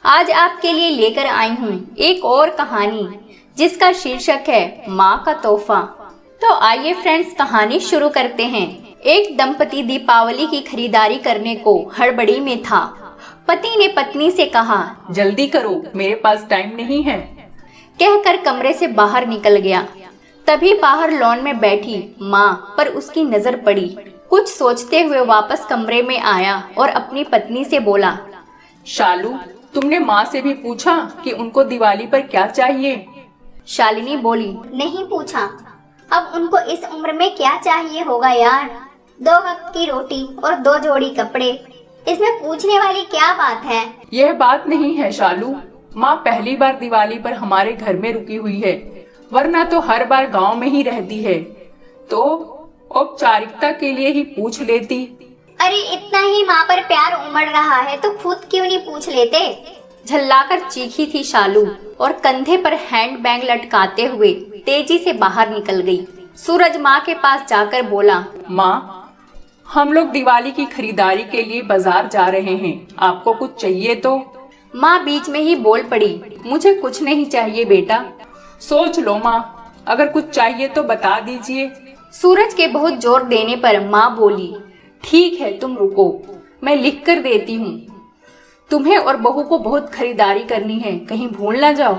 आज आपके लिए लेकर आई हूँ एक और कहानी जिसका शीर्षक है माँ का तोहफा। तो आइए फ्रेंड्स, कहानी शुरू करते हैं। एक दंपति दीपावली की खरीदारी करने को हड़बड़ी में था। पति ने पत्नी से कहा, जल्दी करो, मेरे पास टाइम नहीं है। कहकर कमरे से बाहर निकल गया। तभी बाहर लॉन में बैठी माँ पर उसकी नजर पड़ी। कुछ सोचते हुए वापस कमरे में आया और अपनी पत्नी से बोला, शालू, तुमने माँ से भी पूछा कि उनको दिवाली पर क्या चाहिए? शालिनी बोली, नहीं पूछा। अब उनको इस उम्र में क्या चाहिए होगा यार, 2 वक्त की रोटी और 2 जोड़ी कपड़े। इसमें पूछने वाली क्या बात है? यह बात नहीं है शालू, माँ पहली बार दिवाली पर हमारे घर में रुकी हुई है, वरना तो हर बार गांव में ही रहती है। तो औपचारिकता के लिए ही पूछ लेती। अरे इतना ही माँ पर प्यार उमड़ रहा है तो खुद क्यों नहीं पूछ लेते? झल्लाकर चीखी थी शालू और कंधे पर हैंड बैग लटकाते हुए तेजी से बाहर निकल गई। सूरज माँ के पास जाकर बोला, माँ, हम लोग दिवाली की खरीदारी के लिए बाजार जा रहे हैं, आपको कुछ चाहिए तो? माँ बीच में ही बोल पड़ी, मुझे कुछ नहीं चाहिए बेटा। सोच लो माँ, अगर कुछ चाहिए तो बता दीजिए। सूरज के बहुत जोर देने पर माँ बोली, ठीक है तुम रुको, मैं लिख कर देती हूँ। तुम्हें और बहू को बहुत खरीदारी करनी है, कहीं भूल ना जाओ।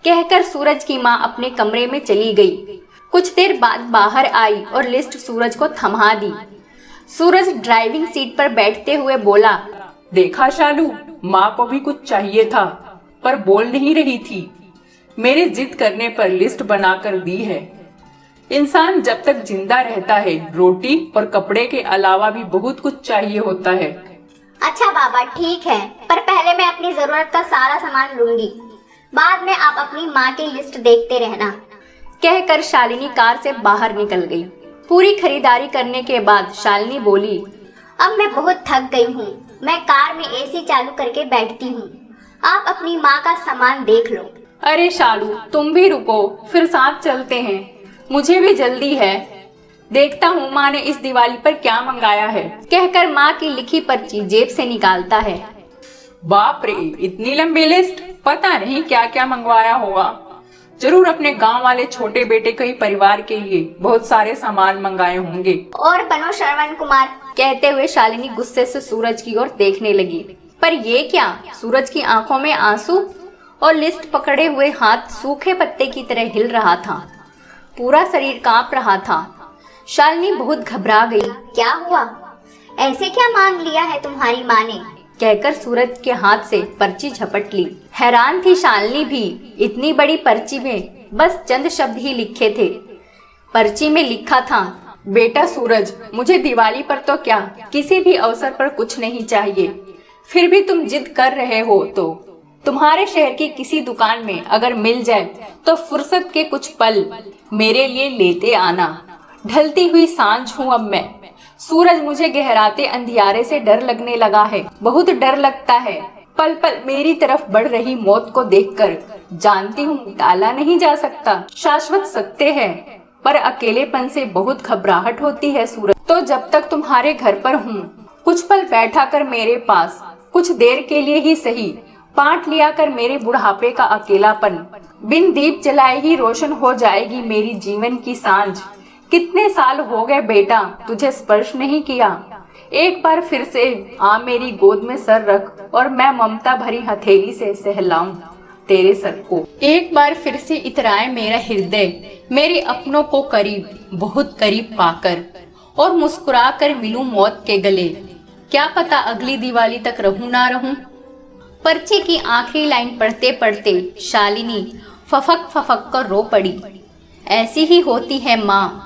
कहकर सूरज की माँ अपने कमरे में चली गई। कुछ देर बाद बाहर आई और लिस्ट सूरज को थमा दी। सूरज ड्राइविंग सीट पर बैठते हुए बोला, देखा शालू, माँ को भी कुछ चाहिए था पर बोल नहीं रही थी। मेरे जिद करने पर लिस्ट बनाकर दी है। इंसान जब तक जिंदा रहता है, रोटी और कपड़े के अलावा भी बहुत कुछ चाहिए होता है। अच्छा बाबा ठीक है, पर पहले मैं अपनी जरूरत का सारा सामान लूंगी, बाद में आप अपनी माँ की लिस्ट देखते रहना। कहकर शालिनी कार से बाहर निकल गई। पूरी खरीदारी करने के बाद शालिनी बोली, अब मैं बहुत थक गई हूँ, मैं कार में एसी चालू करके बैठती हूँ, आप अपनी माँ का सामान देख लो। अरे शालू, तुम भी रुको, फिर साथ चलते हैं, मुझे भी जल्दी है। देखता हूँ माँ ने इस दिवाली पर क्या मंगाया है। कहकर माँ की लिखी पर्ची जेब से निकालता है। बाप रे, इतनी लंबी लिस्ट, पता नहीं क्या क्या मंगवाया होगा। जरूर अपने गांव वाले छोटे बेटे के परिवार के लिए बहुत सारे सामान मंगाए होंगे। और बनो श्रवण कुमार। कहते हुए शालिनी गुस्से से सूरज की ओर देखने लगी। पर ये क्या? सूरज की आंखों में आंसू और लिस्ट पकड़े हुए हाथ सूखे पत्ते की तरह हिल रहा था। पूरा शरीर कांप रहा था। शालिनी बहुत घबरा गई। क्या हुआ? ऐसे क्या मांग लिया है तुम्हारी माँ ने? कहकर सूरज के हाथ से पर्ची झपट ली। हैरान थी शालिनी भी, इतनी बड़ी पर्ची में बस चंद शब्द ही लिखे थे। पर्ची में लिखा था, बेटा सूरज, मुझे दिवाली पर तो क्या, किसी भी अवसर पर कुछ नहीं चाहिए, फिर भी तुम जिद कर रहे हो तो तुम्हारे शहर की किसी दुकान में अगर मिल जाए तो फुर्सत के कुछ पल मेरे लिए लेते आना। ढलती हुई सांझ हूँ अब मैं। सूरज, मुझे गहराते अंधियारे से डर लगने लगा है, बहुत डर लगता है। पल पल मेरी तरफ बढ़ रही मौत को देखकर जानती हूँ टाला नहीं जा सकता। शाश्वत सत्य है, पर अकेलेपन से बहुत घबराहट होती है सूरज। तो जब तक तुम्हारे घर पर हूँ, कुछ पल बैठा कर मेरे पास, कुछ देर के लिए ही सही, बांट लिया कर मेरे बुढ़ापे का अकेलापन। बिन दीप जलाए ही रोशन हो जाएगी मेरी जीवन की सांझ। कितने साल हो गए बेटा तुझे स्पर्श नहीं किया। एक बार फिर से आ मेरी गोद में सर रख और मैं ममता भरी हथेली से सहलाऊं तेरे सर को। एक बार फिर से इतराए मेरा हृदय मेरे अपनों को करीब, बहुत करीब पाकर, और मुस्कुरा कर मिलूं मौत के गले। क्या पता अगली दिवाली तक रहूं ना रहूं। पर्ची की आखिरी लाइन पढ़ते पढ़ते शालिनी फफक फफक कर रो पड़ी। ऐसी ही होती है माँ,